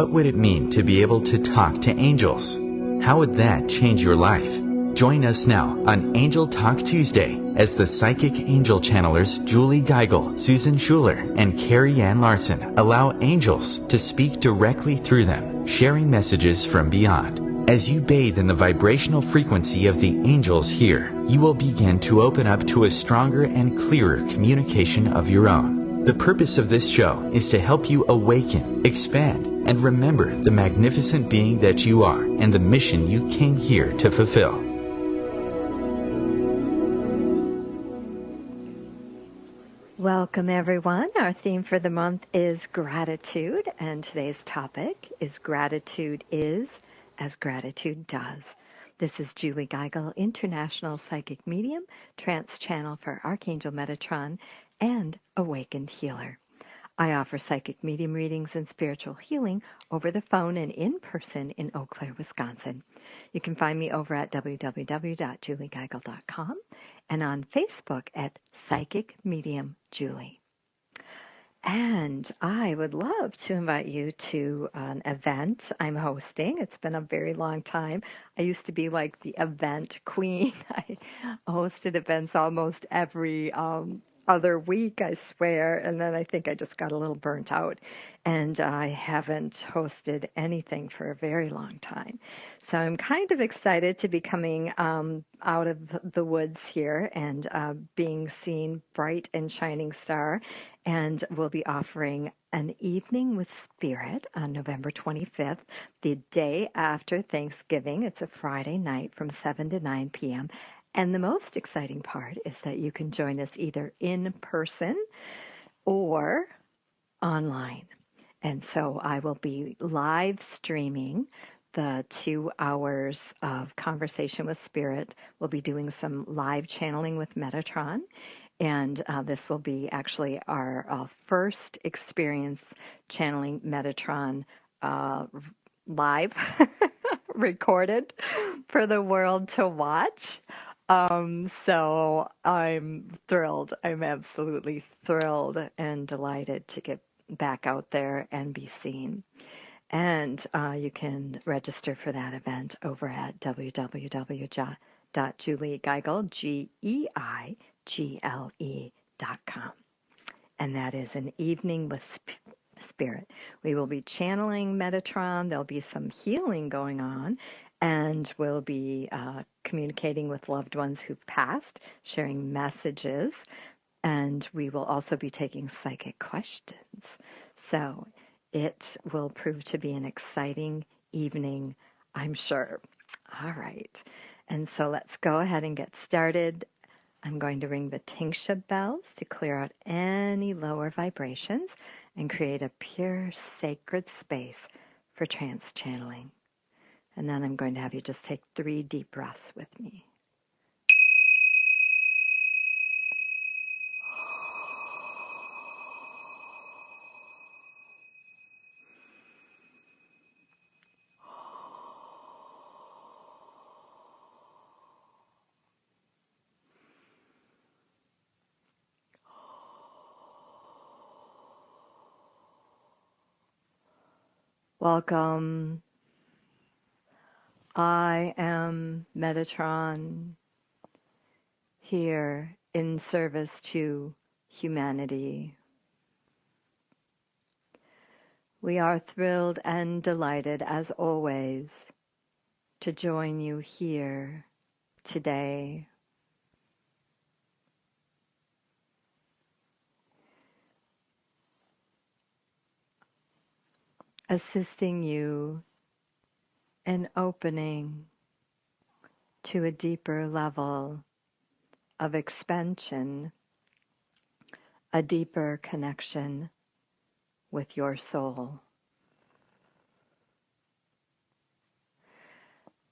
What would it mean to be able to talk to angels? How would that change your life? Join us now on Angel Talk Tuesday as the psychic angel channelers Julie Geigel, Susan Schuler, and Carrie Ann Larson allow angels to speak directly through them, sharing messages from beyond. As you bathe in the vibrational frequency of the angels here, you will begin to open up to a stronger and clearer communication of your own. The purpose of this show is to help you awaken, expand, and remember the magnificent being that you are and the mission you came here to fulfill. Welcome, everyone. Our theme for the month is gratitude, and today's topic is gratitude is as gratitude does. This is Julie Geigel, International Psychic Medium, Trance Channel for Archangel Metatron, and Awakened Healer. I offer psychic medium readings and spiritual healing over the phone and in person in Eau Claire, Wisconsin. You can find me over at www.juliegeigel.com and on Facebook at Psychic Medium Julie. And I would love to invite you to an event I'm hosting. It's been a very long time. I used to be like the event queen. I hosted events almost every other week, I swear, and then I think I just got a little burnt out, and I haven't hosted anything for a very long time. So I'm kind of excited to be coming out of the woods here and being seen bright and shining star, and we'll be offering an evening with spirit on November 25th, the day after Thanksgiving. It's a Friday night from 7 to 9 p.m., and the most exciting part is that you can join us either in person or online. And so I will be live streaming the 2 hours of Conversation with Spirit. We'll be doing some live channeling with Metatron. And this will be actually our first experience channeling Metatron live, recorded for the world to watch. So I'm thrilled. I'm absolutely thrilled and delighted to get back out there and be seen. And you can register for that event over at www.juliegeigel.com. And that is an evening with spirit. We will be channeling Metatron. There'll be some healing going on. And we'll be communicating with loved ones who've passed, sharing messages, and we will also be taking psychic questions. So it will prove to be an exciting evening, I'm sure. All right. And so let's go ahead and get started. I'm going to ring the Tingsha bells to clear out any lower vibrations and create a pure, sacred space for trance channeling. And then I'm going to have you just take 3 deep breaths with me. Welcome. I am Metatron, here in service to humanity. We are thrilled and delighted, as always, to join you here today. Assisting you in opening to a deeper level of expansion, a deeper connection with your soul.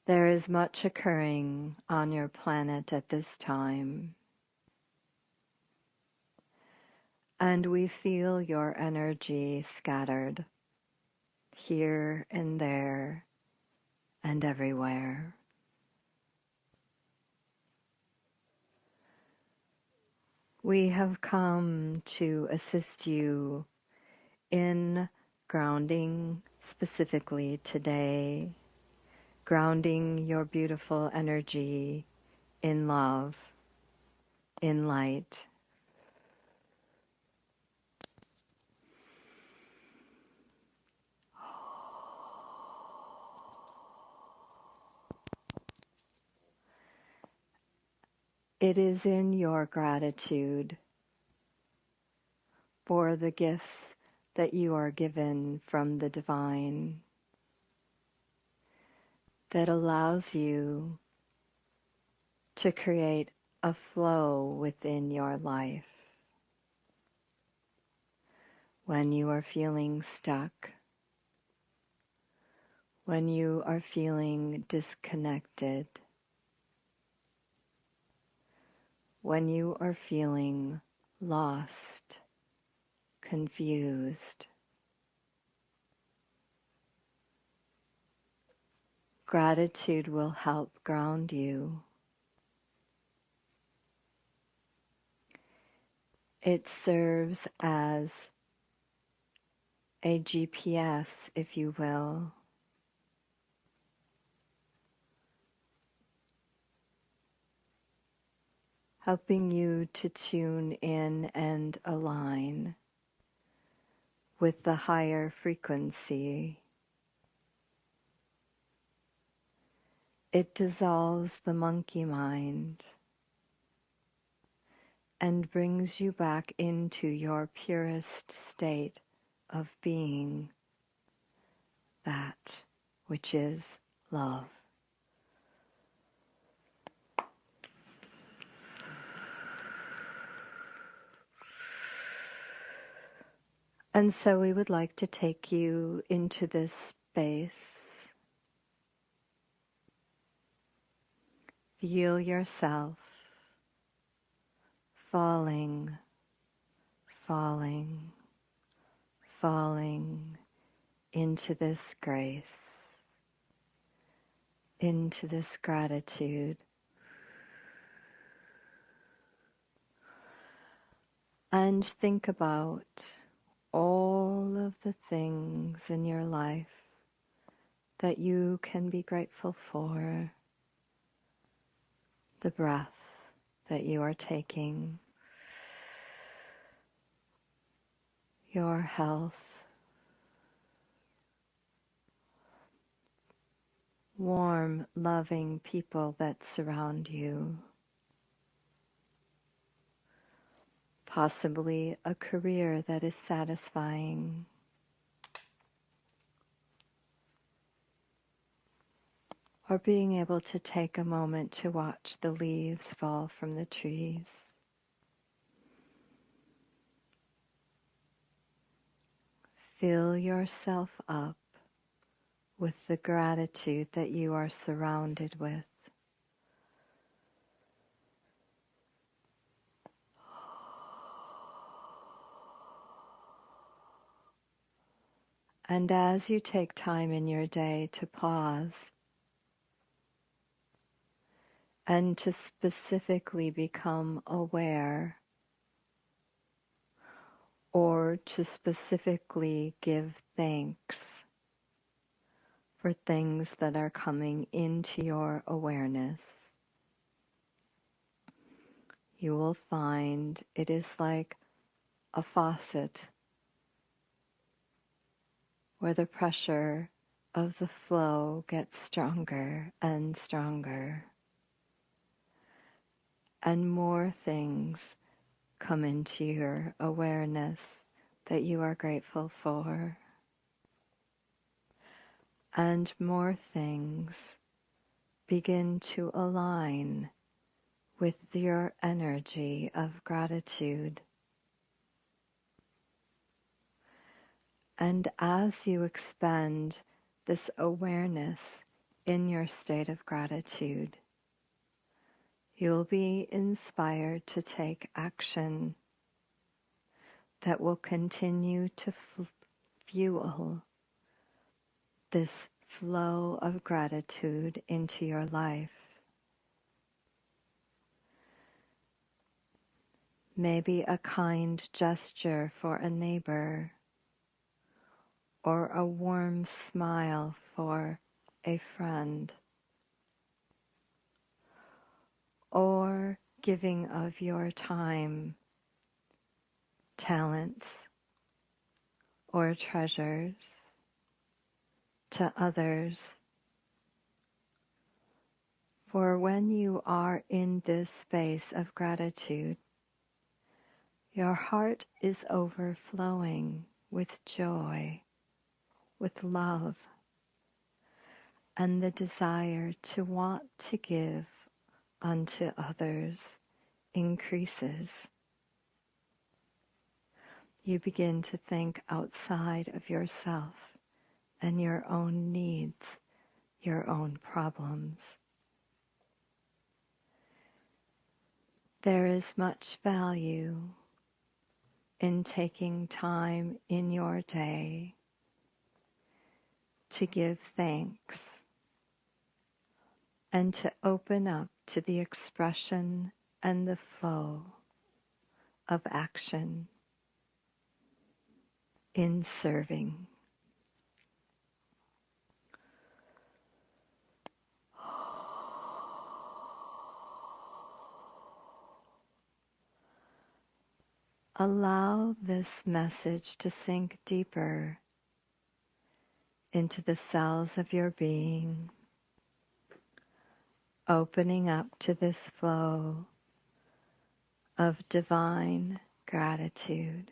There is much occurring on your planet at this time, and we feel your energy scattered here and there and everywhere. We have come to assist you in grounding, specifically today, grounding your beautiful energy in love, in light. It is in your gratitude for the gifts that you are given from the divine that allows you to create a flow within your life. When you are feeling stuck, when you are feeling disconnected, when you are feeling lost, confused, gratitude will help ground you. It serves as a GPS, if you will, helping you to tune in and align with the higher frequency. It dissolves the monkey mind and brings you back into your purest state of being, that which is love. And so we would like to take you into this space. Feel yourself falling, falling, falling into this grace, into this gratitude. And think about all of the things in your life that you can be grateful for. The breath that you are taking, your health, warm, loving people that surround you, possibly a career that is satisfying, or being able to take a moment to watch the leaves fall from the trees. Fill yourself up with the gratitude that you are surrounded with. And as you take time in your day to pause and to specifically become aware, or to specifically give thanks for things that are coming into your awareness, you will find it is like a faucet where the pressure of the flow gets stronger and stronger, and more things come into your awareness that you are grateful for, and more things begin to align with your energy of gratitude. And as you expend this awareness in your state of gratitude, you'll be inspired to take action that will continue to fuel this flow of gratitude into your life. Maybe a kind gesture for a neighbor, or a warm smile for a friend, or giving of your time, talents, or treasures to others. For when you are in this space of gratitude, your heart is overflowing with joy, with love, and the desire to want to give unto others increases. You begin to think outside of yourself and your own needs, your own problems. There is much value in taking time in your day to give thanks and to open up to the expression and the flow of action in serving. Allow this message to sink deeper into the cells of your being, opening up to this flow of divine gratitude,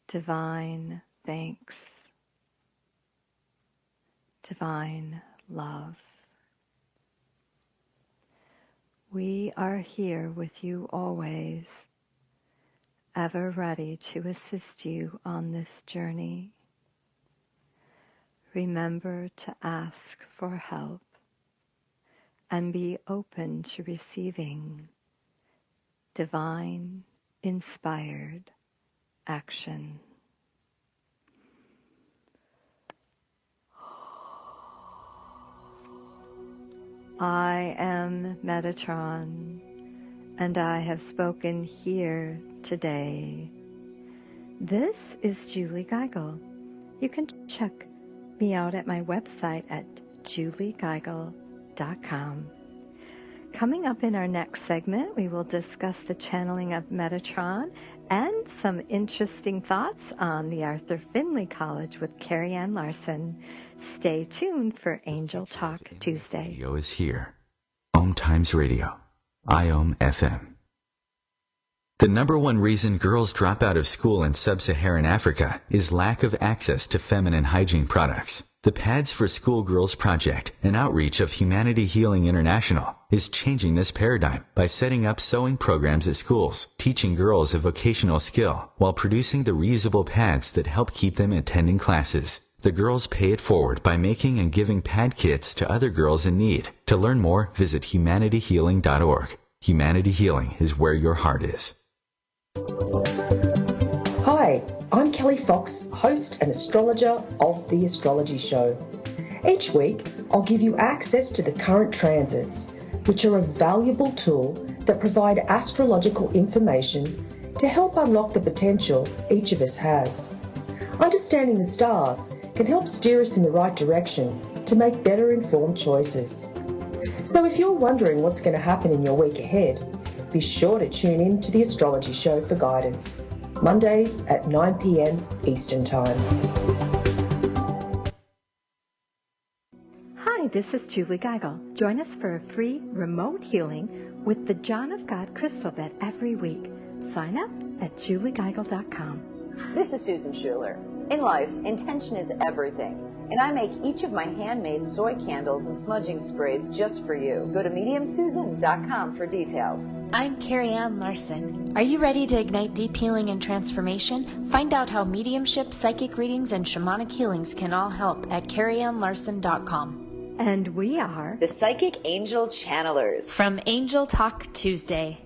divine thanks, divine love. We are here with you always, ever ready to assist you on this journey. Remember to ask for help and be open to receiving divine, inspired action. I am Metatron, and I have spoken here today. This is Julie Geigel. You can check me out at my website at juliegeigel.com. Coming up in our next segment, we will discuss the channeling of Metatron and some interesting thoughts on the Arthur Findlay College with Carrie Ann Larson. Stay tuned for Angel Talk Tuesday. Radio is here. OMTimes Radio. IOM FM. The number one reason girls drop out of school in sub-Saharan Africa is lack of access to feminine hygiene products. The Pads for Schoolgirls Project, an outreach of Humanity Healing International, is changing this paradigm by setting up sewing programs at schools, teaching girls a vocational skill, while producing the reusable pads that help keep them attending classes. The girls pay it forward by making and giving pad kits to other girls in need. To learn more, visit humanityhealing.org. Humanity Healing is where your heart is. Hi, I'm Kelly Fox, host and astrologer of The Astrology Show. Each week, I'll give you access to the current transits, which are a valuable tool that provide astrological information to help unlock the potential each of us has. Understanding the stars can help steer us in the right direction to make better informed choices. So if you're wondering what's going to happen in your week ahead, be sure to tune in to The Astrology Show for guidance, Mondays at 9 p.m. Eastern Time. Hi, this is Julie Geigel. Join us for a free remote healing with the John of God crystal bed every week. Sign up at juliegeigel.com. This is Susan Schuler. In life, intention is everything. And I make each of my handmade soy candles and smudging sprays just for you. Go to mediumsusan.com for details. I'm Carrie Ann Larson. Are you ready to ignite deep healing and transformation? Find out how mediumship, psychic readings, and shamanic healings can all help at carrieannlarson.com. And we are the Psychic Angel Channelers from Angel Talk Tuesday.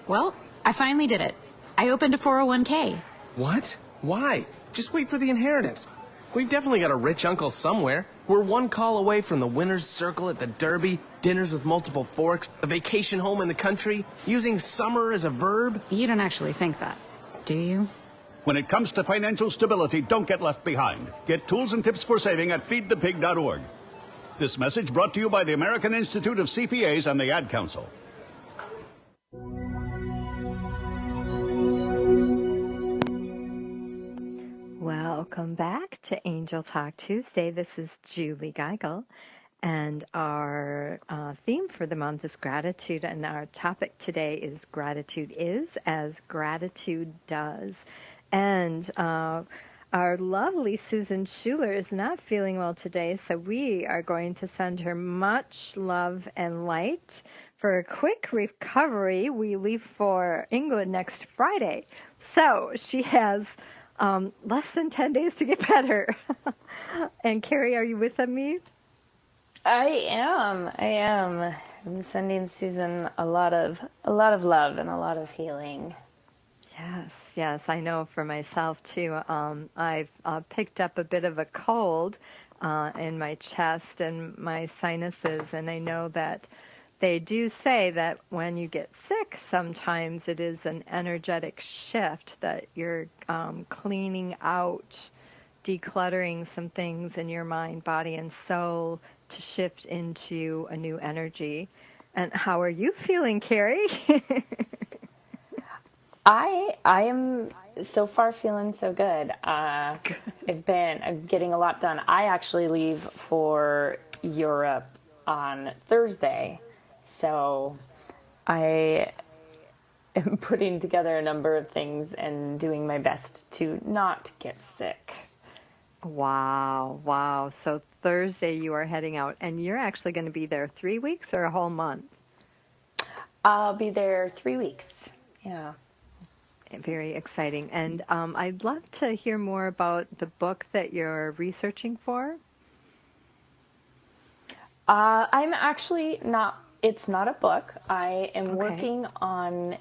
Well, I finally did it. I opened a 401k. What? Why? Just wait for the inheritance. We've definitely got a rich uncle somewhere. We're one call away from the winner's circle at the Derby, dinners with multiple forks, a vacation home in the country, using summer as a verb. You don't actually think that, do you? When it comes to financial stability, don't get left behind. Get tools and tips for saving at feedthepig.org. This message brought to you by the American Institute of CPAs and the Ad Council. Welcome back to Angel Talk Tuesday. This is Julie Geigel, and our theme for the month is gratitude, and our topic today is gratitude is as gratitude does. And our lovely Susan Schuler is not feeling well today, so we are going to send her much love and light. For a quick recovery, we leave for England next Friday. So she has less than 10 days to get better. And Carrie, are you with me? I am. I'm sending Susan a lot of love and a lot of healing. Yes, I know for myself too. I've picked up a bit of a cold in my chest and my sinuses, and I know that they do say that when you get sick, sometimes it is an energetic shift that you're cleaning out, decluttering some things in your mind, body, and soul to shift into a new energy. And how are you feeling, Carrie? I am so far feeling so good. I'm getting a lot done. I actually leave for Europe on Thursday, so I am putting together a number of things and doing my best to not get sick. Wow. So Thursday you are heading out, and you're actually going to be there 3 weeks or a whole month? I'll be there 3 weeks. Yeah. Very exciting. And I'd love to hear more about the book that you're researching for. I'm actually not. It's not a book. I am working on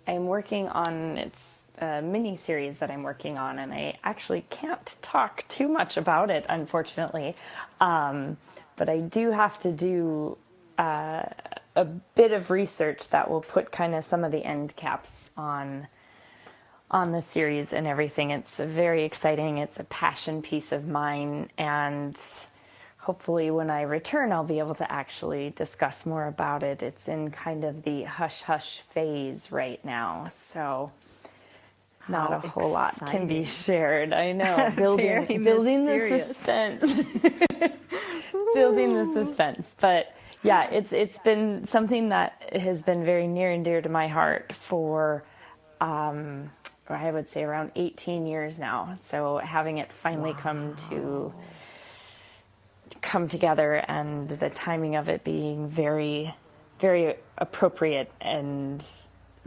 it's a mini series that I'm working on, and I actually can't talk too much about it, unfortunately. But I do have to do a bit of research that will put kind of some of the end caps on the series and everything. It's very exciting. It's a passion piece of mine, and hopefully when I return, I'll be able to actually discuss more about it. It's in kind of the hush-hush phase right now, so not a whole lot can be shared. I know, building the suspense. Building the suspense. But yeah, it's been something that has been very near and dear to my heart for, I would say around 18 years now. So having it finally come together, and the timing of it being very, very appropriate, and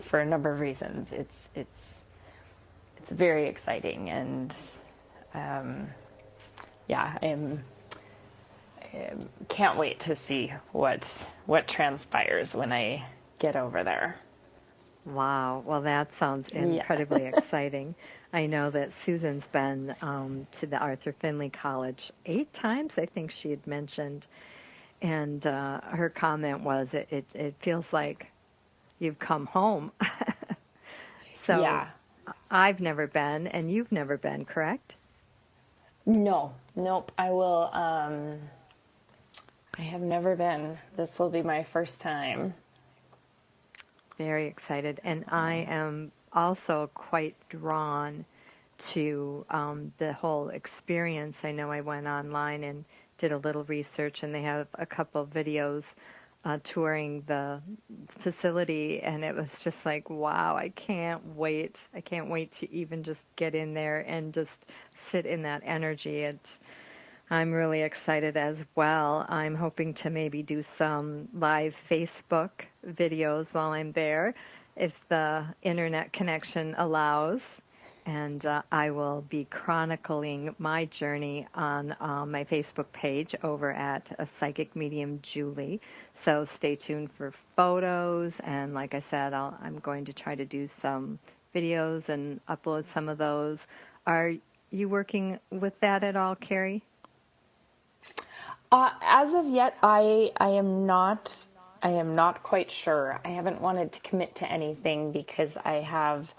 for a number of reasons, it's very exciting, and I can't wait to see what transpires when I get over there. Wow. Well, that sounds incredibly exciting. I know that Susan's been to the Arthur Findlay College 8 times, I think she had mentioned. And her comment was, it feels like you've come home. So yeah. I've never been, and you've never been, correct? Nope. I will. I have never been. This will be my first time. Very excited, and I am also quite drawn to the whole experience. I know I went online and did a little research, and they have a couple of videos touring the facility, and it was just like, wow, I can't wait. I can't wait to even just get in there and just sit in that energy. I'm really excited as well. I'm hoping to maybe do some live Facebook videos while I'm there, if the internet connection allows. And I will be chronicling my journey on my Facebook page over at a Psychic Medium Julie. So stay tuned for photos. And like I said, I'm going to try to do some videos and upload some of those. Are you working with that at all, Carrie? As of yet, I am not quite sure. I haven't wanted to commit to anything because I have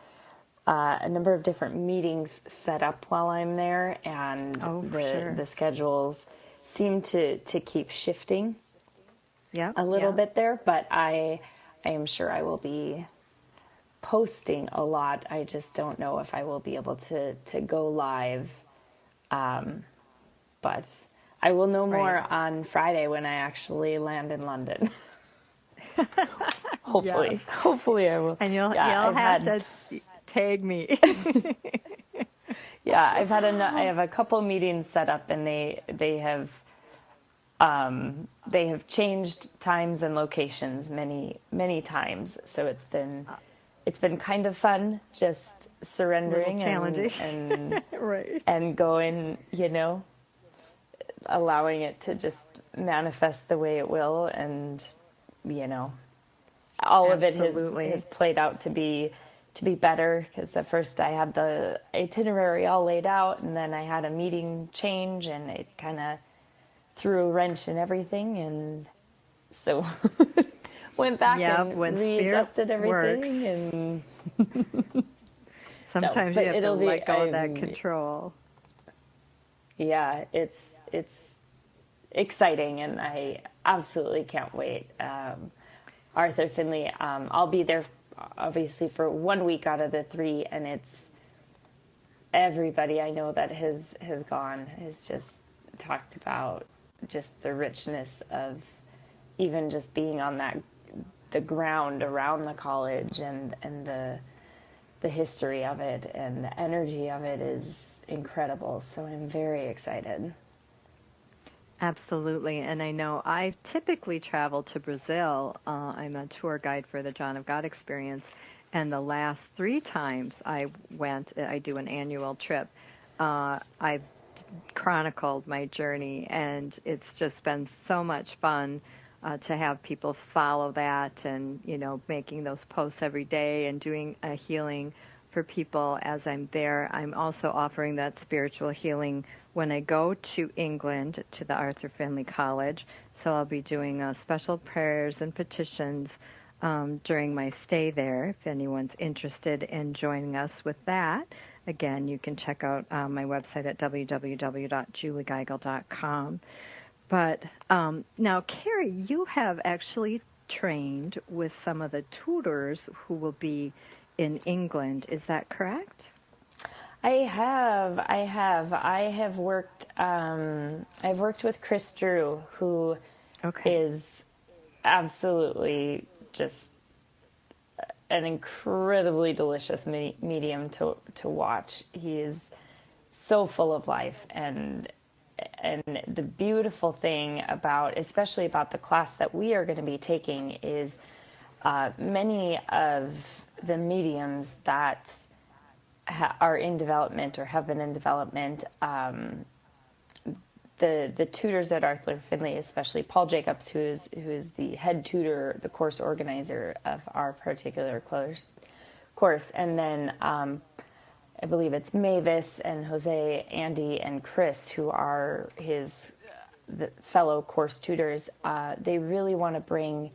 a number of different meetings set up while I'm there, and the schedules seem to keep shifting a little bit there, but I am sure I will be posting a lot. I just don't know if I will be able to go live, but I will know more on Friday when I actually land in London. Hopefully I will. And you'll have to tag me. I have a couple meetings set up, and they have changed times and locations many times. So it's been kind of fun, just surrendering and right. and going, allowing it to just manifest the way it will, and all of it has played out to be better, because at first I had the itinerary all laid out, and then I had a meeting change, and it kind of threw a wrench in everything, and so went back and readjusted everything, and sometimes you have to let go of that control. Yeah, it's exciting, and I absolutely can't wait. Arthur Findlay, I'll be there obviously for 1 week out of the 3, and it's everybody I know that has gone has just talked about just the richness of even just being on the ground around the college, and the history of it and the energy of it is incredible. So I'm very excited. Absolutely. And I know I typically travel to Brazil. I'm a tour guide for the John of God Experience. And the last 3 times I went, I do an annual trip, I've chronicled my journey. And it's just been so much fun to have people follow that, and, making those posts every day and doing a healing for people as I'm there. I'm also offering that spiritual healing when I go to England to the Arthur Findlay College. So I'll be doing special prayers and petitions during my stay there. If anyone's interested in joining us with that, again, you can check out my website at www.juliegeigel.com. But now, Carrie, you have actually trained with some of the tutors who will be in England. Is that correct? I have worked. I've worked with Chris Drew, who is absolutely just an incredibly delicious medium to watch. He is so full of life, and the beautiful thing especially about the class that we are going to be taking, is many of the mediums that are in development or have been in development. The tutors at Arthur Findlay, especially Paul Jacobs, who is the head tutor, the course organizer of our particular course, and then I believe it's Mavis and Jose, Andy, and Chris, who are the fellow course tutors. They really want to bring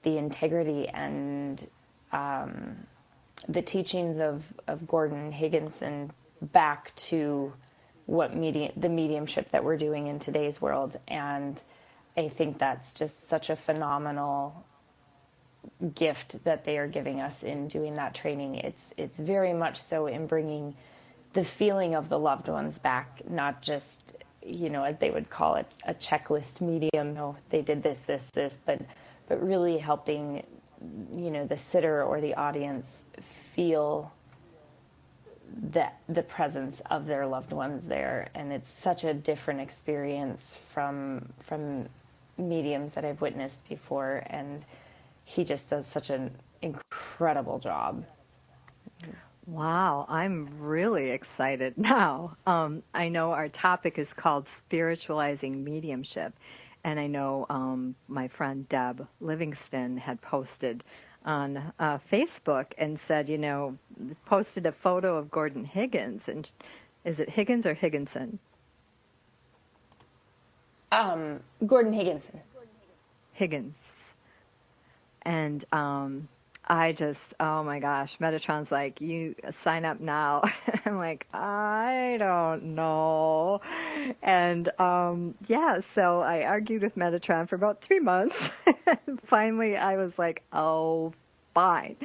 the integrity and the teachings of Gordon Higginson back to the mediumship that we're doing in today's world. And I think that's just such a phenomenal gift that they are giving us in doing that training. It's very much so in bringing the feeling of the loved ones back, not just, as they would call it, a checklist medium. No, they did this, but really helping, the sitter or the audience feel the presence of their loved ones there. And it's such a different experience from mediums that I've witnessed before. And he just does such an incredible job. Wow, I'm really excited now. I know our topic is called spiritualizing mediumship, and I know my friend Deb Livingston had posted on Facebook and said, posted a photo of Gordon Higgins, and is it Higgins or Higginson? Gordon Higginson. Higgins. And Oh my gosh, Metatron's like, you sign up now. I'm like, I don't know. And yeah, so I argued with Metatron for about 3 months. Finally, I was like, oh, fine.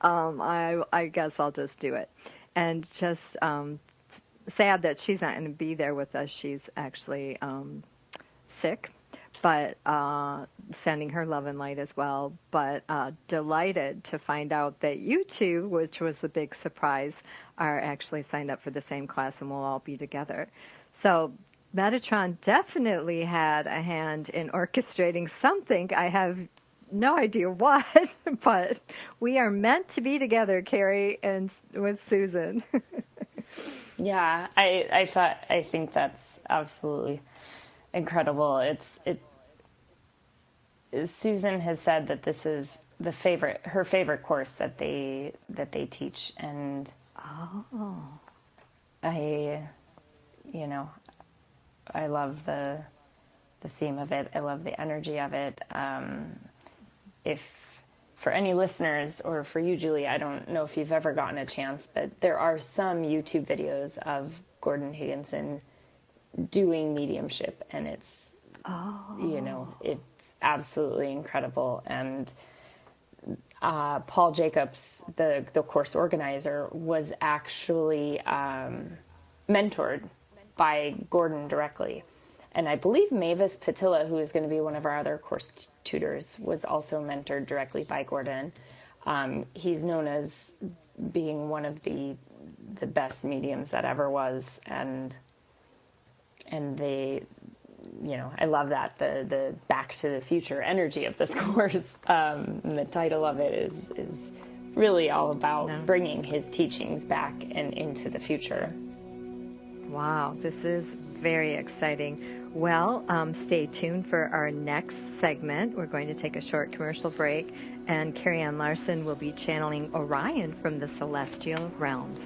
I guess I'll just do it. And just sad that she's not going to be there with us. She's actually sick, but sending her love and light as well. But delighted to find out that you two, which was a big surprise, are actually signed up for the same class and we'll all be together. So Metatron definitely had a hand in orchestrating something. I have no idea what, but we are meant to be together, Carrie, and with Susan. Yeah, I think that's absolutely incredible. Susan has said that this is her favorite course that they teach, and I love the theme of it. I love the energy of it. If for any listeners, or for you, Julie, I don't know if you've ever gotten a chance, but there are some YouTube videos of Gordon Higginson doing mediumship, and it's absolutely incredible. And Paul Jacobs, the course organizer, was actually mentored by Gordon directly. And I believe Mavis Patilla, who is going to be one of our other course tutors, was also mentored directly by Gordon. He's known as being one of the best mediums that ever was, and they, I love that the Back to the Future energy of this course. And the title of it is really all about bringing his teachings back and into the future. Wow, this is very exciting. Well, stay tuned for our next segment. We're going to take a short commercial break, and Carrie Ann Larson will be channeling Orion from the celestial realms.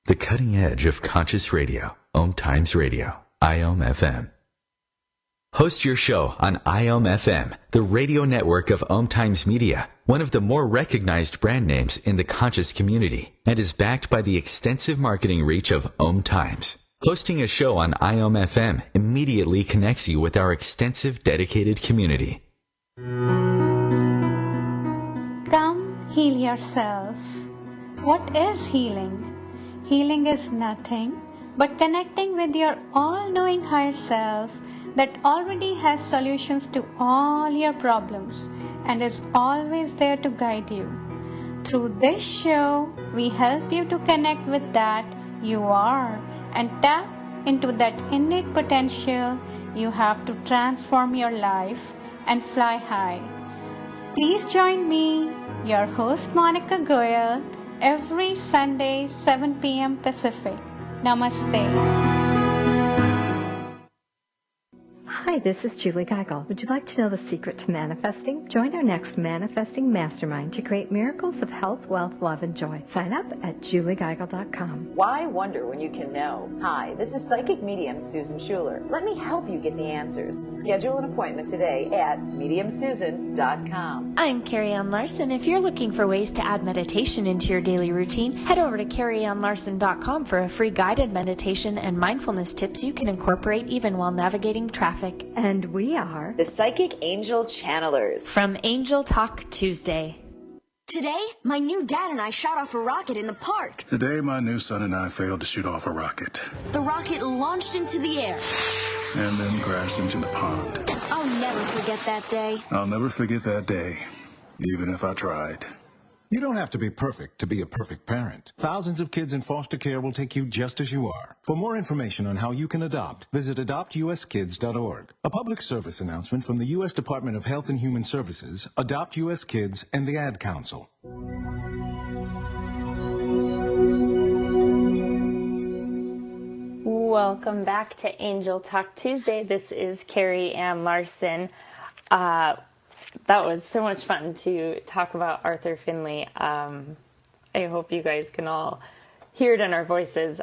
The cutting edge of conscious radio, OMTimes Radio, IOM FM. Host your show on IOM FM, the radio network of OMTimes Media, one of the more recognized brand names in the conscious community, and is backed by the extensive marketing reach of OMTimes. Hosting a show on IOM FM immediately connects you with our extensive dedicated community. Come heal yourself. What is healing? Healing is nothing but connecting with your all-knowing higher self that already has solutions to all your problems and is always there to guide you. Through this show, we help you to connect with that you are and tap into that innate potential you have to transform your life and fly high. Please join me, your host Monica Goyal, every Sunday, 7 p.m. Pacific. Namaste. Hi, this is Julie Geigel. Would you like to know the secret to manifesting? Join our next Manifesting Mastermind to create miracles of health, wealth, love, and joy. Sign up at juliegeigel.com. Why wonder when you can know? Hi, this is psychic medium Susan Schuler. Let me help you get the answers. Schedule an appointment today at mediumsusan.com. I'm Carrie Ann Larson. If you're looking for ways to add meditation into your daily routine, head over to carrieannlarson.com for a free guided meditation and mindfulness tips you can incorporate even while navigating traffic. And we are the Psychic Angel Channelers from Angel Talk Tuesday. Today, my new dad and I shot off a rocket in the park. Today, my new son and I failed to shoot off a rocket. The rocket launched into the air and then crashed into the pond. I'll never forget that day. I'll never forget that day, even if I tried. You don't have to be perfect to be a perfect parent. Thousands of kids in foster care will take you just as you are. For more information on how you can adopt, visit adoptuskids.org. A public service announcement from the U.S. Department of Health and Human Services, Adopt U.S. Kids, and the Ad Council. Welcome back to Angel Talk Tuesday. This is Carrie Ann Larson. That was so much fun to talk about Arthur Finley. I hope you guys can all hear it in our voices,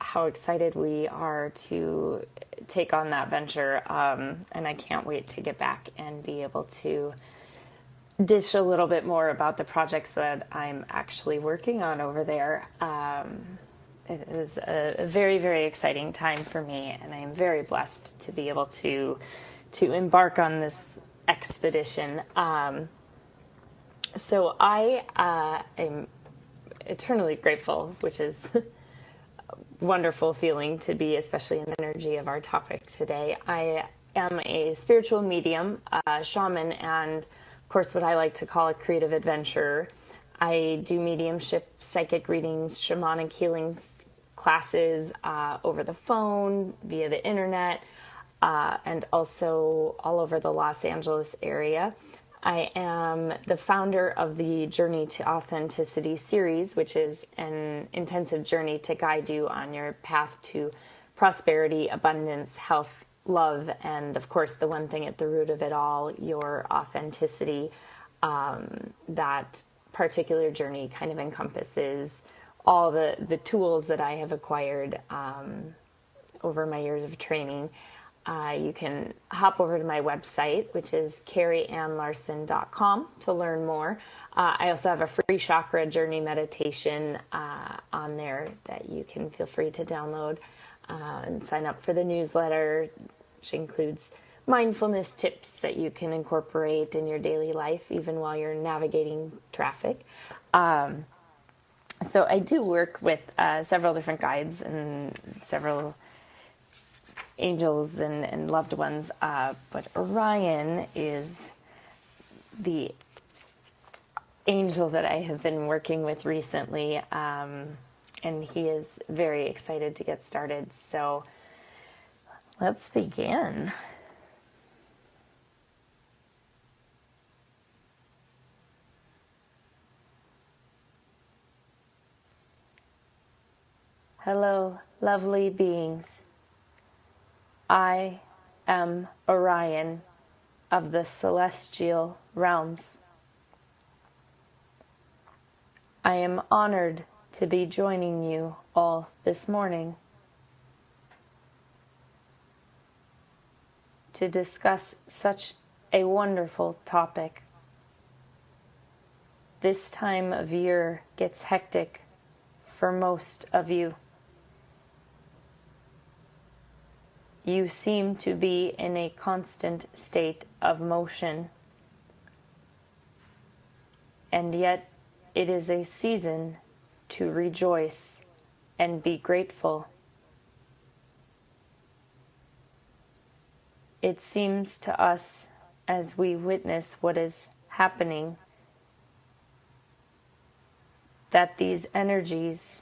how excited we are to take on that venture. And I can't wait to get back and be able to dish a little bit more about the projects that I'm actually working on over there. It is a very, very exciting time for me, and I am very blessed to be able to embark on this expedition. So I am eternally grateful, which is a wonderful feeling to be, especially in the energy of our topic today. I am a spiritual medium, shaman, and of course what I like to call a creative adventurer. I do mediumship, psychic readings, shamanic healings classes over the phone, via the internet, and also all over the Los Angeles area. I am the founder of the Journey to Authenticity series, which is an intensive journey to guide you on your path to prosperity, abundance, health, love, and of course the one thing at the root of it all, your authenticity. That particular journey kind of encompasses all the tools that I have acquired over my years of training. You can hop over to my website, which is carrieannlarson.com, to learn more. I also have a free chakra journey meditation on there that you can feel free to download and sign up for the newsletter, which includes mindfulness tips that you can incorporate in your daily life, even while you're navigating traffic. So I do work with several different guides and several angels and loved ones, but Orion is the angel that I have been working with recently, and he is very excited to get started. So let's begin. Hello, lovely beings. I am Orion of the celestial realms. I am honored to be joining you all this morning to discuss such a wonderful topic. This time of year gets hectic for most of you. You seem to be in a constant state of motion, and yet it is a season to rejoice and be grateful. It seems to us, as we witness what is happening, that these energies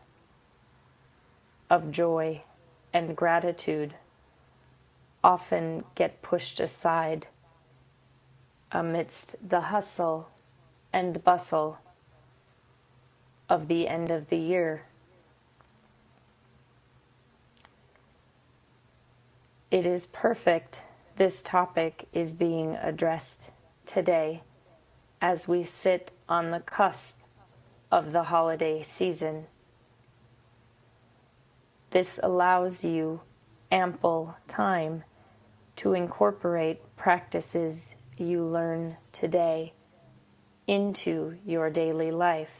of joy and gratitude often get pushed aside amidst the hustle and bustle of the end of the year. It is perfect this topic is being addressed today as we sit on the cusp of the holiday season. This allows you ample time to incorporate practices you learn today into your daily life.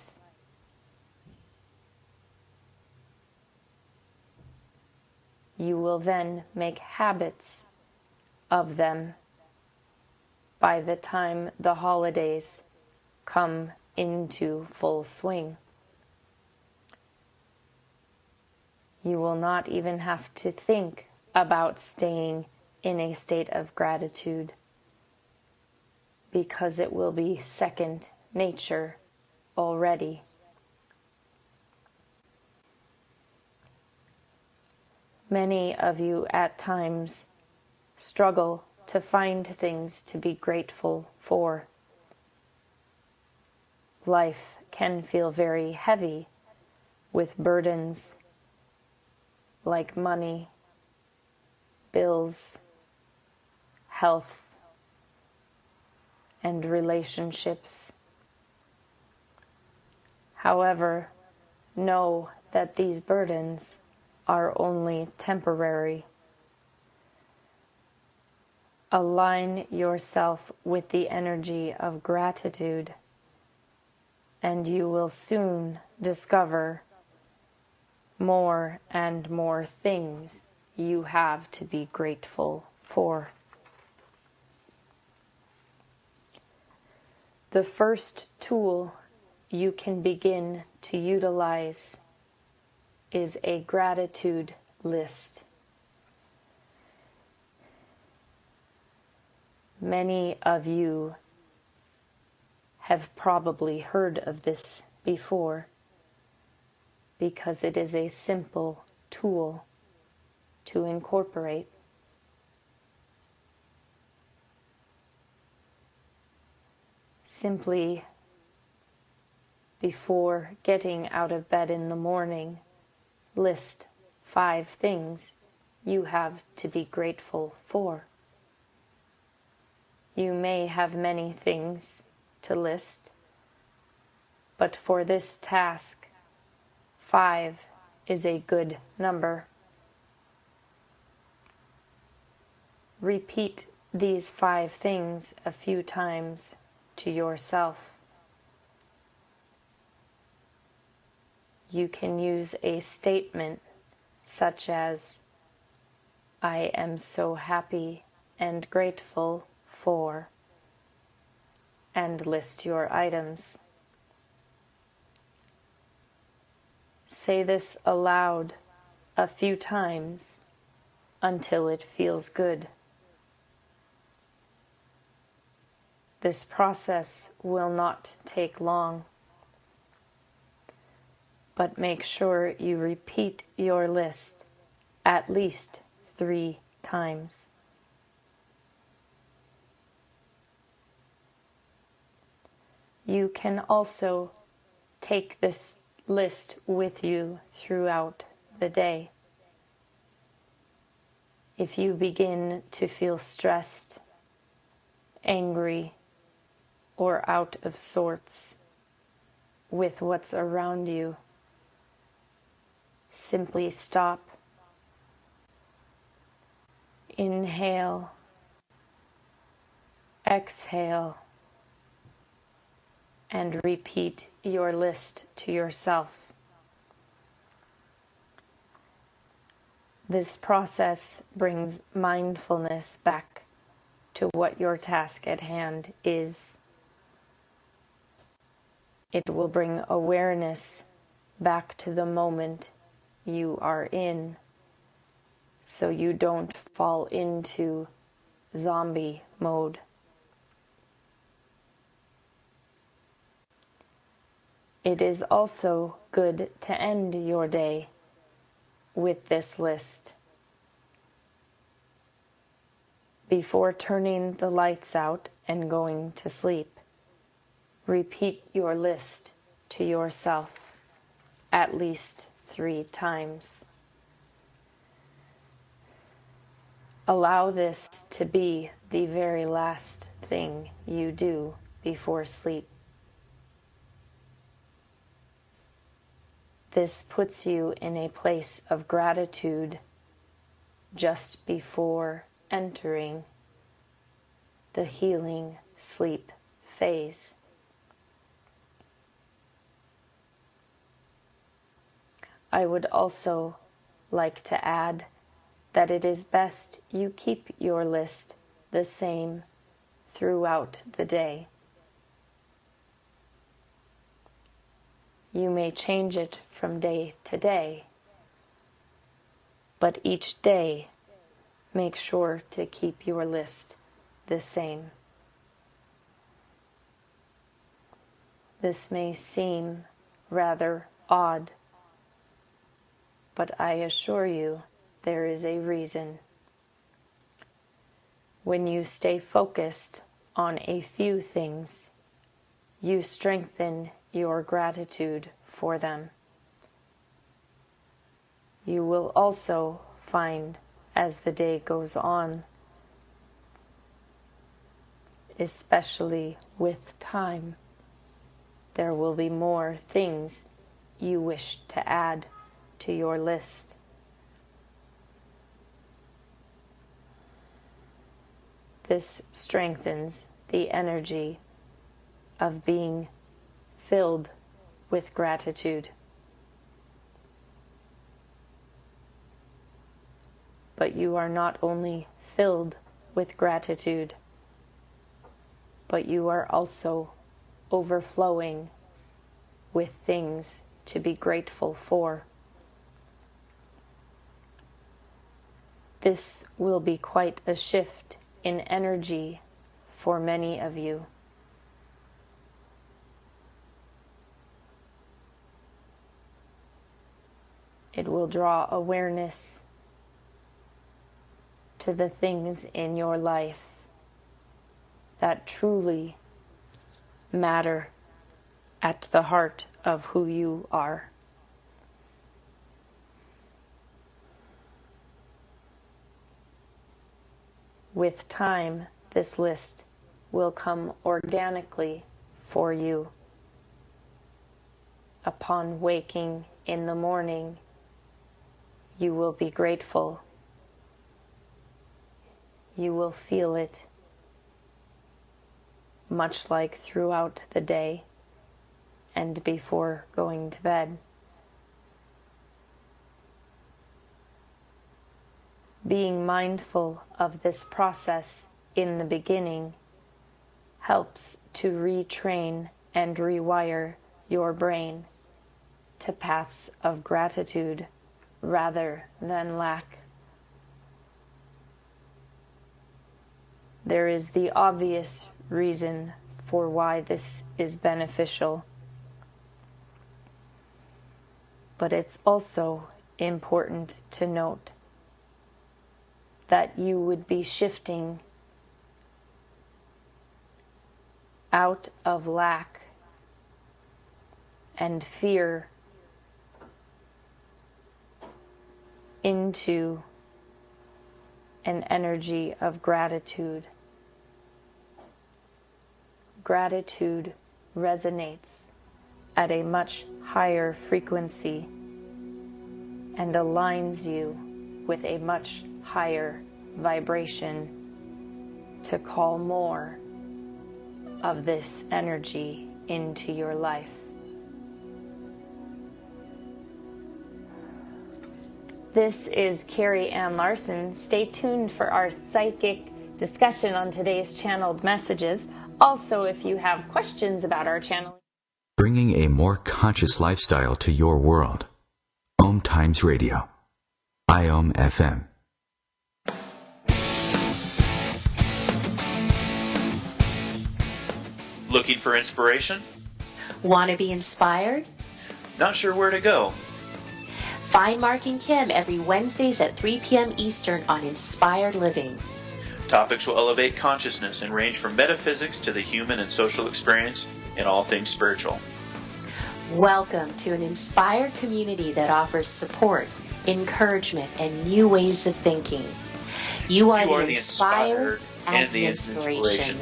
You will then make habits of them by the time the holidays come into full swing. You will not even have to think about staying in a state of gratitude, because it will be second nature already. Many of you at times struggle to find things to be grateful for. Life can feel very heavy with burdens like money, bills, health, and relationships. However, know that these burdens are only temporary. Align yourself with the energy of gratitude, and you will soon discover more and more things you have to be grateful for. The first tool you can begin to utilize is a gratitude list. Many of you have probably heard of this before because it is a simple tool to incorporate. Simply, before getting out of bed in the morning, list 5 things you have to be grateful for. You may have many things to list, but for this task, 5 is a good number. Repeat these 5 things a few times to yourself. You can use a statement such as, I am so happy and grateful for, and list your items. Say this aloud a few times until it feels good. This process will not take long, but make sure you repeat your list at least 3 times. You can also take this list with you throughout the day. If you begin to feel stressed, angry, or out of sorts with what's around you, simply stop, inhale, exhale, and repeat your list to yourself. This process brings mindfulness back to what your task at hand is. It will bring awareness back to the moment you are in, so you don't fall into zombie mode. It is also good to end your day with this list. Before turning the lights out and going to sleep, repeat your list to yourself at least 3 times. Allow this to be the very last thing you do before sleep. This puts you in a place of gratitude just before entering the healing sleep phase. I would also like to add that it is best you keep your list the same throughout the day. You may change it from day to day, but each day make sure to keep your list the same. This may seem rather odd, but I assure you there is a reason. When you stay focused on a few things, you strengthen your gratitude for them. You will also find as the day goes on, especially with time, there will be more things you wish to add to your list. This strengthens the energy of being filled with gratitude. But you are not only filled with gratitude, but you are also overflowing with things to be grateful for. This will be quite a shift in energy for many of you. It will draw awareness to the things in your life that truly matter at the heart of who you are. With time, this list will come organically for you. Upon waking in the morning, you will be grateful. You will feel it, much like throughout the day and before going to bed. Being mindful of this process in the beginning helps to retrain and rewire your brain to paths of gratitude rather than lack. There is the obvious reason for why this is beneficial, but it's also important to note that you would be shifting out of lack and fear into an energy of gratitude. Gratitude resonates at a much higher frequency and aligns you with a much higher vibration to call more of this energy into your life. This is Carrie Ann Larson. Stay tuned for our psychic discussion on today's channeled messages. Also, if you have questions about our channel, bringing a more conscious lifestyle to your world. OMTimes Radio. IOM FM. Looking for inspiration? Want to be inspired? Not sure where to go? Find Mark and Kim every Wednesdays at 3 p.m. Eastern on Inspired Living. Topics will elevate consciousness and range from metaphysics to the human and social experience and all things spiritual. Welcome to an inspired community that offers support, encouragement, and new ways of thinking. You are the inspired and the inspiration.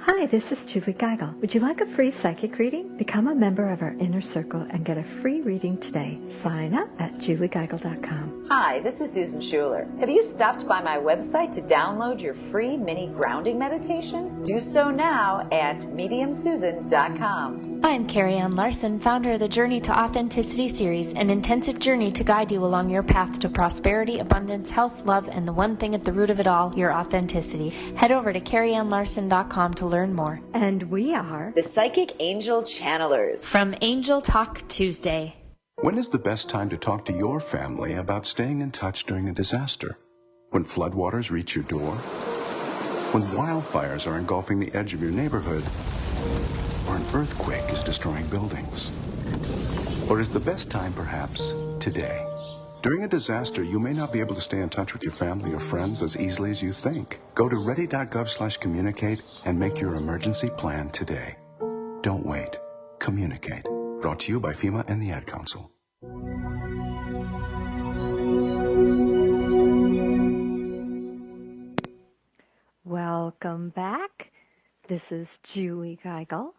Hi, this is Julie Geigel. Would you like a free psychic reading? Become a member of our inner circle and get a free reading today. Sign up at juliegeigel.com. Hi, this is Susan Schuler. Have you stopped by my website to download your free mini grounding meditation? Do so now at mediumsusan.com. I'm Carrie Ann Larson, founder of the Journey to Authenticity series, an intensive journey to guide you along your path to prosperity, abundance, health, love, and the one thing at the root of it all, your authenticity. Head over to carrieannlarson.com to learn more. And we are the Psychic Angel Channelers from Angel Talk Tuesday. When is the best time to talk to your family about staying in touch during a disaster? When floodwaters reach your door? When wildfires are engulfing the edge of your neighborhood? Or an earthquake is destroying buildings? Or is the best time perhaps today? During a disaster, you may not be able to stay in touch with your family or friends as easily as you think. Go to ready.gov/communicate and make your emergency plan today. Don't wait. Communicate. Brought to you by FEMA and the Ad Council. Welcome back. This is Julie Geigel.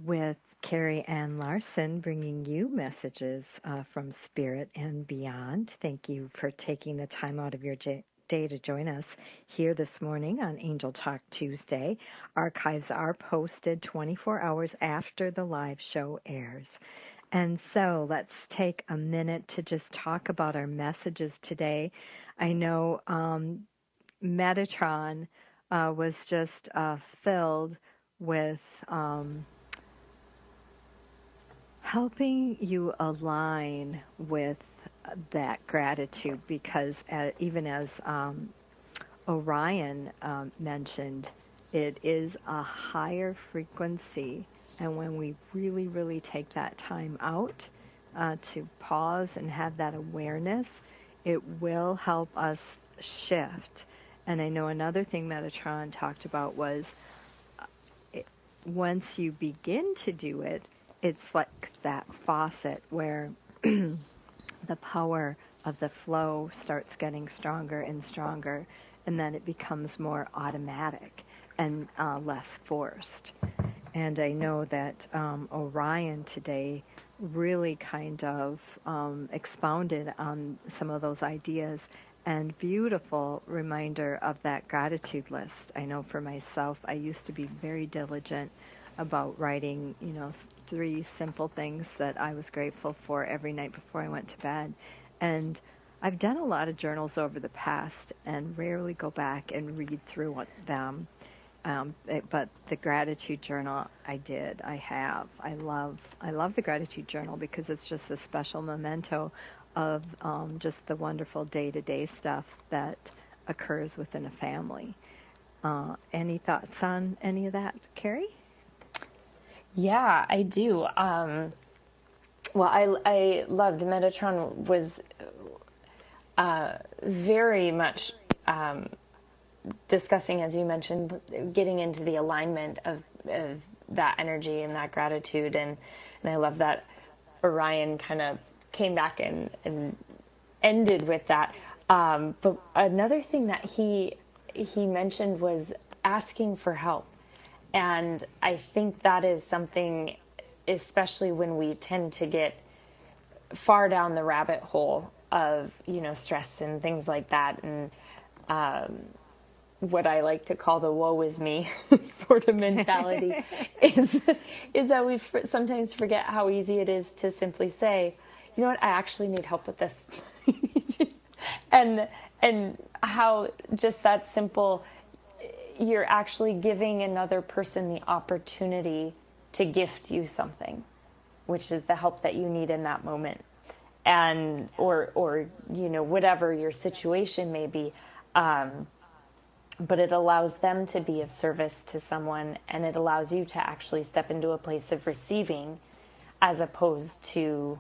with Carrie Ann Larson, bringing you messages from Spirit and beyond. Thank you for taking the time out of your day to join us here this morning on Angel Talk Tuesday. Archives are posted 24 hours after the live show airs. And so let's take a minute to just talk about our messages today. I know Metatron was just filled with helping you align with that gratitude, because even as Orion mentioned, it is a higher frequency. And when we really, really take that time out to pause and have that awareness, it will help us shift. And I know another thing Metatron talked about was once you begin to do it, it's like that faucet where the power of the flow starts getting stronger and stronger, and then it becomes more automatic and less forced. And I know that Orion today really kind of expounded on some of those ideas, and beautiful reminder of that gratitude list. I know for myself, I used to be very diligent about writing, 3 simple things that I was grateful for every night before I went to bed. And I've done a lot of journals over the past and rarely go back and read through them. But the gratitude journal I have. I love the gratitude journal because it's just a special memento of just the wonderful day-to-day stuff that occurs within a family. Any thoughts on any of that, Carrie? Yeah, I do. Well, I loved Metatron was very much discussing, as you mentioned, getting into the alignment of that energy and that gratitude. And I love that Orion kind of came back and ended with that. But another thing that he mentioned was asking for help. And I think that is something, especially when we tend to get far down the rabbit hole of, stress and things like that. And what I like to call the woe is me sort of mentality is that we sometimes forget how easy it is to simply say, you know what, I actually need help with this. and how just that simple, you're actually giving another person the opportunity to gift you something, which is the help that you need in that moment. And, or whatever your situation may be. But it allows them to be of service to someone, and it allows you to actually step into a place of receiving as opposed to,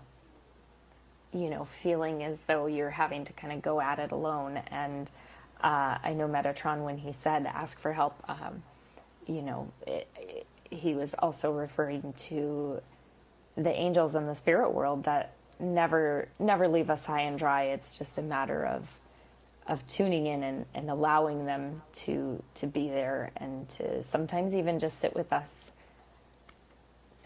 feeling as though you're having to kind of go at it alone. And I know Metatron, when he said ask for help, he was also referring to the angels in the spirit world that never leave us high and dry. It's just a matter of tuning in and allowing them to be there and to sometimes even just sit with us.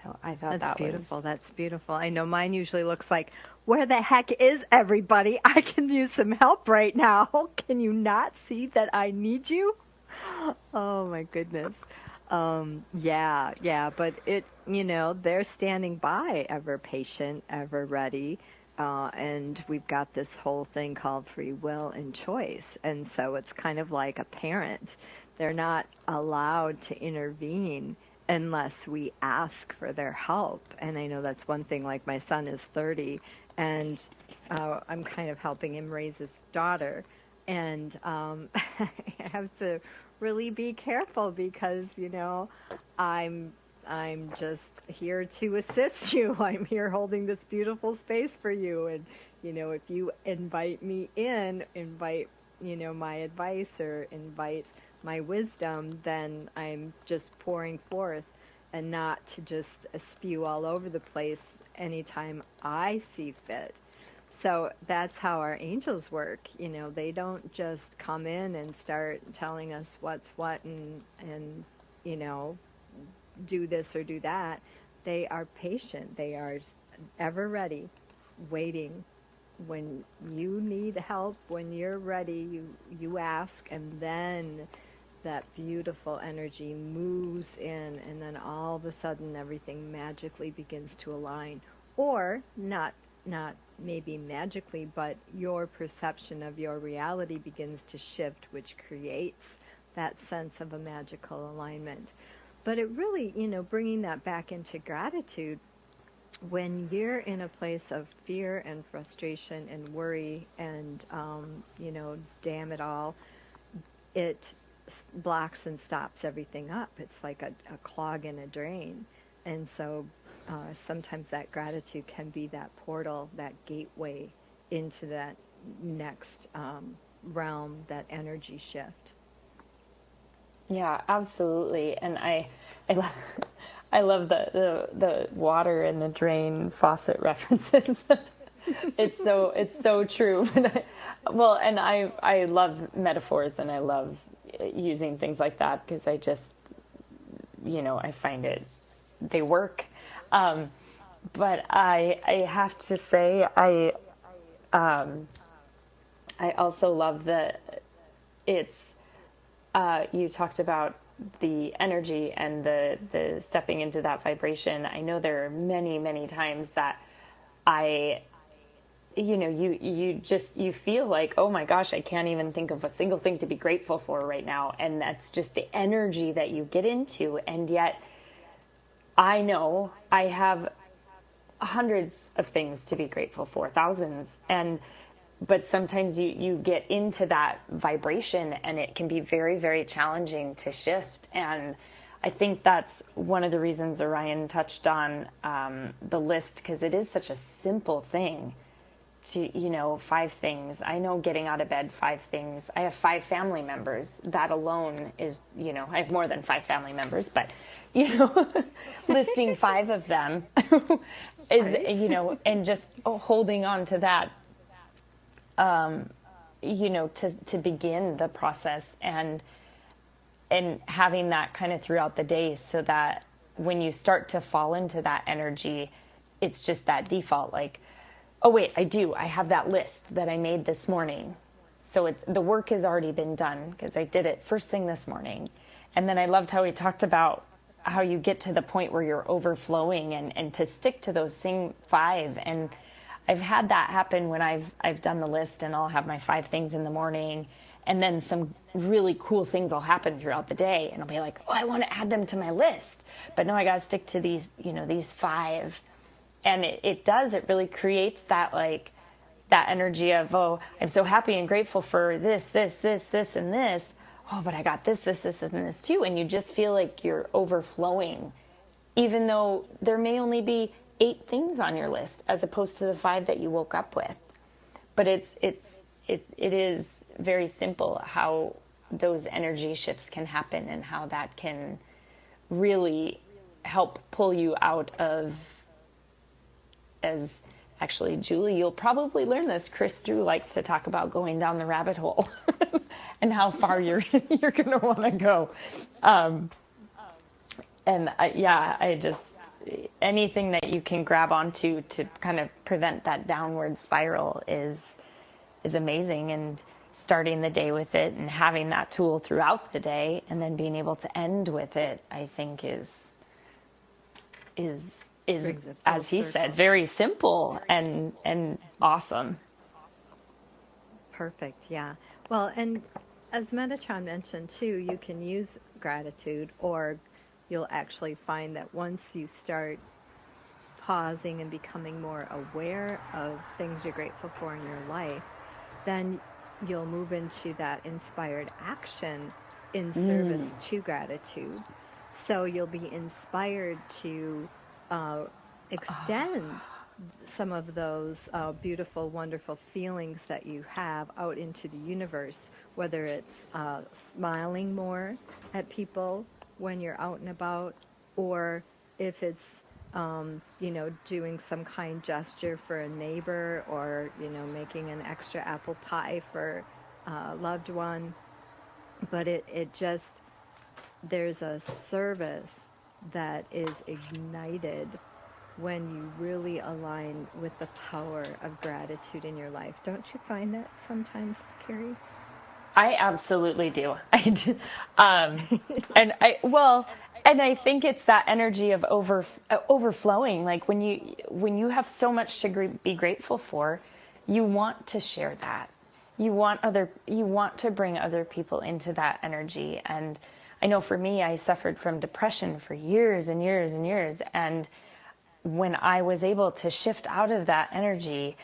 So I thought That's beautiful. That's beautiful. I know mine usually looks like, where the heck is everybody? I can use some help right now. Can you not see that I need you? Oh my goodness. Yeah, but they're standing by, ever patient, ever ready. And we've got this whole thing called free will and choice. And so it's kind of like a parent. They're not allowed to intervene unless we ask for their help. And I know that's one thing, like my son is 30, and I'm kind of helping him raise his daughter. And I have to really be careful because, I'm just here to assist you. I'm here holding this beautiful space for you. And, if you invite me in, invite, my advice or invite my wisdom, then I'm just pouring forth and not to just spew all over the place anytime I see fit. So that's how our angels work. They don't just come in and start telling us what's what and do this or do that. They are patient. They are ever ready, waiting. When you need help, when you're ready, you ask, and then that beautiful energy moves in, and then all of a sudden everything magically begins to align. Or not maybe magically, but your perception of your reality begins to shift, which creates that sense of a magical alignment. But it really, bringing that back into gratitude, when you're in a place of fear and frustration and worry and, damn it all, it blocks and stops everything up. It's like a clog in a drain. And so sometimes that gratitude can be that portal, that gateway into that next realm, that energy shift. Yeah, absolutely. And love, I love the water and the drain faucet references. It's so true. Well, and I love metaphors, and I love using things like that because I just, I find they work. But I have to say I also love you talked about the energy and the stepping into that vibration. I know there are many, many times that you feel like, oh my gosh, I can't even think of a single thing to be grateful for right now. And that's just the energy that you get into. And yet I know I have hundreds of things to be grateful for, thousands. But sometimes you get into that vibration, and it can be very, very challenging to shift. And I think that's one of the reasons Orion touched on the list, because it is such a simple thing to, 5 things. I know getting out of bed, 5 things. I have 5 family members. That alone is, I have more than 5 family members, but, listing 5 of them is, and just holding on to that, to begin the process and having that kind of throughout the day, so that when you start to fall into that energy, it's just that default, like, oh wait, I have that list that I made this morning. So the work has already been done because I did it first thing this morning. And then I loved how he talked about how you get to the point where you're overflowing and to stick to those same 5. And I've had that happen when I've done the list, and I'll have my 5 things in the morning, and then some really cool things will happen throughout the day, and I'll be like, oh, I want to add them to my list, but no, I got to stick to these 5. And it really creates that, like, that energy of, oh, I'm so happy and grateful for this, and this. Oh, but I got this, and this too. And you just feel like you're overflowing, even though there may only be 8 things on your list as opposed to the 5 that you woke up with. But it is very simple how those energy shifts can happen, and how that can really help pull you out of, as actually, Julie, you'll probably learn this. Chris Drew likes to talk about going down the rabbit hole and how far you're going to want to go. I just, anything that you can grab onto to kind of prevent that downward spiral is amazing. And starting the day with it and having that tool throughout the day and then being able to end with it, I think is as he said, very simple and awesome. Perfect, yeah. Well, and as Metatron mentioned too, you can use gratitude, or you'll actually find that once you start pausing and becoming more aware of things you're grateful for in your life, then you'll move into that inspired action in service to gratitude. So you'll be inspired to extend some of those beautiful, wonderful feelings that you have out into the universe, whether it's smiling more at people when you're out and about, or if it's, doing some kind gesture for a neighbor, or, making an extra apple pie for a loved one. But it just, there's a service that is ignited when you really align with the power of gratitude in your life. Don't you find that sometimes, Carrie? I absolutely do. I do. And I think it's that energy of overflowing. Like when you have so much to be grateful for, you want to share that. You want to bring other people into that energy. And I know for me, I suffered from depression for years and years and years. And when I was able to shift out of that energy,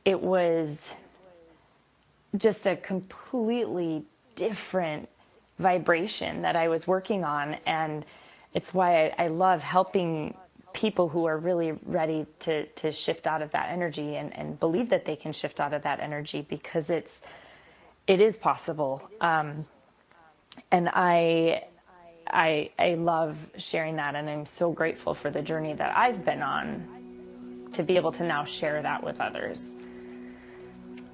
it was just a completely different vibration that I was working on. And it's why I love helping people who are really ready to shift out of that energy and believe that they can shift out of that energy, because it is possible. And I love sharing that, and I'm so grateful for the journey that I've been on to be able to now share that with others.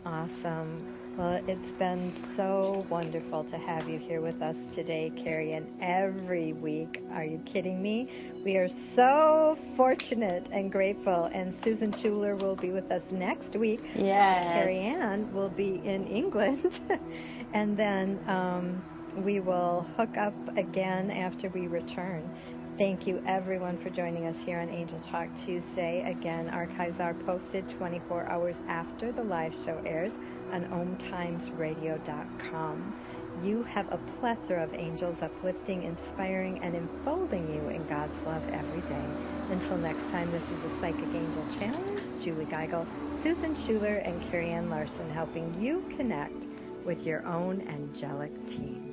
Awesome. Well, it's been so wonderful to have you here with us today, Carrie, and every week. Are you kidding me? We are so fortunate and grateful, and Susan Schuler will be with us next week. Yes. Carrie Ann will be in England, and then we will hook up again after we return. Thank you, everyone, for joining us here on Angel Talk Tuesday. Again, archives are posted 24 hours after the live show airs on OMTimesRadio.com. You have a plethora of angels uplifting, inspiring, and enfolding you in God's love every day. Until next time, this is the Psychic Angel Channel, Julie Geigel, Susan Schuler, and Carrie Ann Larson, helping you connect with your own angelic team.